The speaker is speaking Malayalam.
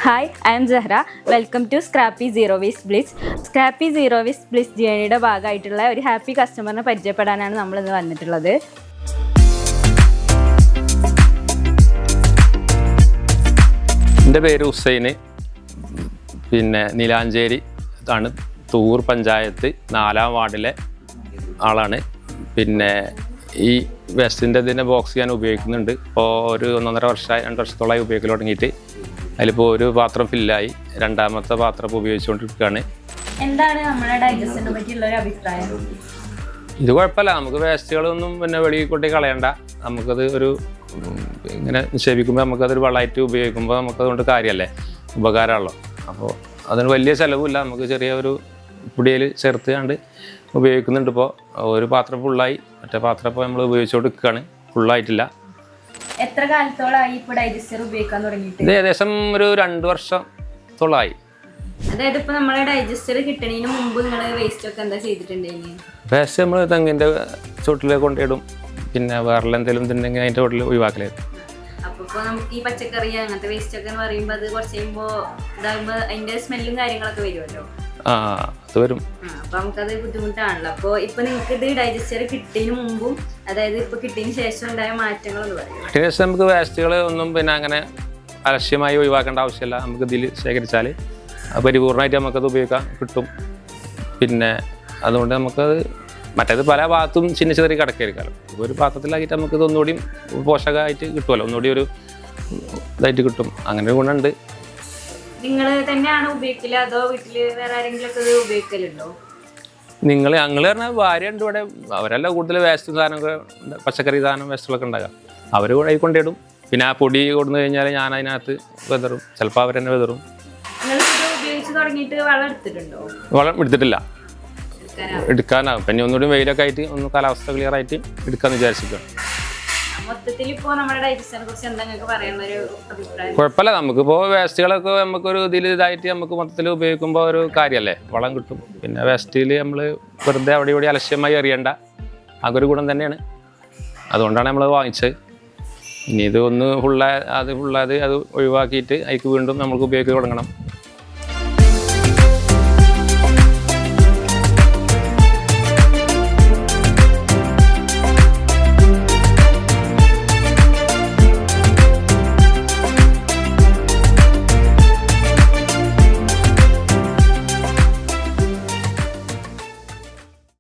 Hi, I am Jahra. Welcome to Scrappy zero waste bliss. Scrappy zero waste bliss ജേണിയുടെ ഭാഗമായിട്ടുള്ള ഒരു ഹാപ്പി കസ്റ്റമറിനെ പരിചയപ്പെടാനാണ് നമ്മളിന്ന് വന്നിട്ടുള്ളത്. എൻ്റെ പേര് ഹുസൈന്. നീലാഞ്ചേരി ആണ്, തൂർ പഞ്ചായത്ത് 4-ാം വാർഡിലെ ആളാണ്. ഈ വേസ്റ്റിൻ്റെ ഇതിനെ ബോക്സ് ഞാൻ ഉപയോഗിക്കുന്നുണ്ട്. ഇപ്പോൾ ഒരു 1.5 വർഷമായി, 2 വർഷത്തോളമായി ഉപയോഗിക്കൽ തുടങ്ങിയിട്ട്. അതിലിപ്പോൾ ഒരു പാത്രം ഫില്ലായി, രണ്ടാമത്തെ പാത്രം ഇപ്പോൾ ഉപയോഗിച്ചുകൊണ്ടിരിക്കുകയാണ്. എന്താണ് നമ്മുടെ ഡൈജസ്റ്റിനെ പറ്റിയുള്ള ഒരു അഭിപ്രായം? ഇത് കുഴപ്പമില്ല, നമുക്ക് വേസ്റ്റുകളൊന്നും വെളിയിൽ കൊണ്ടേ കളയണ്ട. നമുക്കത് ഇങ്ങനെ നിക്ഷേപിക്കുമ്പോൾ നമുക്കതൊരു വളമായിട്ട് ഉപയോഗിക്കുമ്പോൾ നമുക്കതുകൊണ്ട് കാര്യമല്ലേ, ഉപകാരമാണല്ലോ. അപ്പോൾ അതിന് വലിയ ചിലവുമില്ല, നമുക്ക് ചെറിയ ഒരു പൊടിയിൽ ചേർത്ത് കണ്ട് ഉപയോഗിക്കുന്നുണ്ട്. ഇപ്പോൾ ഒരു പാത്രം ഫുള്ളായി, മറ്റേ പാത്രം ഇപ്പോൾ നമ്മൾ ഉപയോഗിച്ചുകൊണ്ടിരിക്കുകയാണ്, ഫുള്ളായിട്ടില്ല. എത്ര കാലത്തോളമായി ഇപ്പോൾ ഡൈജസ്റ്റർ ഉപയോഗിക്കാൻ തുടങ്ങിയിട്ട്? ഇത് ഏകദേശം ഒരു 2 വർഷത്തോളമായി. അതായത് ഇപ്പോൾ നമ്മുടെ ഡൈജസ്റ്റർ കിട്ടണതിന് മുമ്പ് നിങ്ങൾ വേസ്റ്റ് ഒക്കെ എന്താ ചെയ്തിട്ടുണ്ടെങ്കിൽ? വേസ്റ്റ് നമ്മൾ തെങ്ങിൻ്റെ ചുവട്ടിലേക്ക് കൊണ്ടിടും, പിന്നെ വേറെ എന്തെങ്കിലും തിന്നെങ്കിൽ അതിൻ്റെ ചുവട്ടിൽ ഒഴിവാക്കലായിരുന്നു. അപ്പോൾ ഇപ്പോൾ നമുക്ക് ഈ പച്ചക്കറി അങ്ങനത്തെ വേസ്റ്റ് ഒക്കെ എന്ന് പറയുമ്പോൾ അത് കുറച്ച് കഴിയുമ്പോൾ ഇതാകുമ്പോൾ അതിൻ്റെ സ്മെല്ലും കാര്യങ്ങളൊക്കെ വരുമല്ലോ. അത് വരും. അപ്പോൾ നമുക്കത് ബുദ്ധിമുട്ടാണല്ലോ. അപ്പോൾ ഇപ്പോൾ നിങ്ങൾക്ക് ഇത് ഡൈജസ്റ്റർ കിട്ടിയതിന് മുമ്പും അതായത് ഇപ്പോൾ കിട്ടിയതിന് ശേഷം ഉണ്ടായ മാറ്റങ്ങളൊന്നും പറയും? കിട്ടിയതിന് ശേഷം നമുക്ക് വേസ്റ്റുകൾ ഒന്നും അങ്ങനെ അലക്ഷ്യമായി ഒഴിവാക്കേണ്ട ആവശ്യമില്ല. നമുക്ക് ഇതിൽ ശേഖരിച്ചാൽ പരിപൂർണ്ണമായിട്ട് നമുക്കത് ഉപയോഗിക്കാൻ കിട്ടും. അതുകൊണ്ട് നമുക്കത് മറ്റേത് പല ഭാഗത്തും ചിന്ന ചെറിയ കിടക്കായിരിക്കാമല്ലോ. ഒരു പാത്രത്തിലാക്കിയിട്ട് നമുക്കിത് ഒന്നുകൂടി പോഷകമായിട്ട് കിട്ടുമല്ലോ, ഒന്നുകൂടി ഒരു ഇതായിട്ട് കിട്ടും. അങ്ങനെ ഒരു ഗുണമുണ്ട്. നിങ്ങൾ തന്നെയാണ് ഉപയോഗിക്കല് അതോ വീട്ടിൽ വേറെ ആരെങ്കിലും ഒക്കെ ഇത് ഉപയോഗിക്കലുണ്ടോ? ഞങ്ങൾ പറഞ്ഞാൽ ഭാര്യ ഉണ്ട് ഇവിടെ, അവരെല്ലാം കൂടുതൽ വേസ്റ്റ് സാധനമൊക്കെ, പച്ചക്കറി സാധനം വേസ്റ്റുകളൊക്കെ ഉണ്ടാകാം. അവർ കൂടെ കൊണ്ടിടും. പിന്നെ ആ പൊടി കൊടുന്നു കഴിഞ്ഞാൽ ഞാൻ അതിനകത്ത് വെതറും, ചിലപ്പോൾ അവർ തന്നെ വെതറും. ഉപയോഗിച്ച് തുടങ്ങിയിട്ട് വളം എടുത്തിട്ടുണ്ടോ? വളം എടുത്തിട്ടില്ല, എടുക്കാനാകും. പിന്നെ ഒന്നുകൂടി വെയിലൊക്കെ ആയിട്ട് ഒന്ന് കാലാവസ്ഥ ക്ലിയർ ആയിട്ട് എടുക്കാമെന്ന് വിചാരിച്ചിരിക്കുകയാണ്. മൊത്തത്തിൽ ഇപ്പോൾ നമ്മുടെ ഡൈജസ്റ്റിനെ കുറിച്ച് എന്താ നിങ്ങൾക്ക് പറയാനുള്ള ഒരു അഭിപ്രായം? കുഴപ്പമില്ല, നമുക്കിപ്പോൾ വേസ്റ്റുകളൊക്കെ നമുക്കൊരു ഇതായിട്ട് നമുക്ക് മൊത്തത്തിൽ ഉപയോഗിക്കുമ്പോൾ ഒരു കാര്യമല്ലേ, വളം കിട്ടും. പിന്നെ വേസ്റ്റിൽ നമ്മൾ വെറുതെ അവിടെ ഇവിടെ അലക്ഷ്യമായി എറിയണ്ട, അതൊരു ഗുണം തന്നെയാണ്. അതുകൊണ്ടാണ് നമ്മൾ വാങ്ങിച്ചത്. ഇനി ഇത് ഒന്ന് ഫുള്ളായത് അത് ഒഴിവാക്കിയിട്ട് അതിക്ക് വീണ്ടും നമുക്ക് ഉപയോഗിക്കാൻ തുടങ്ങണം.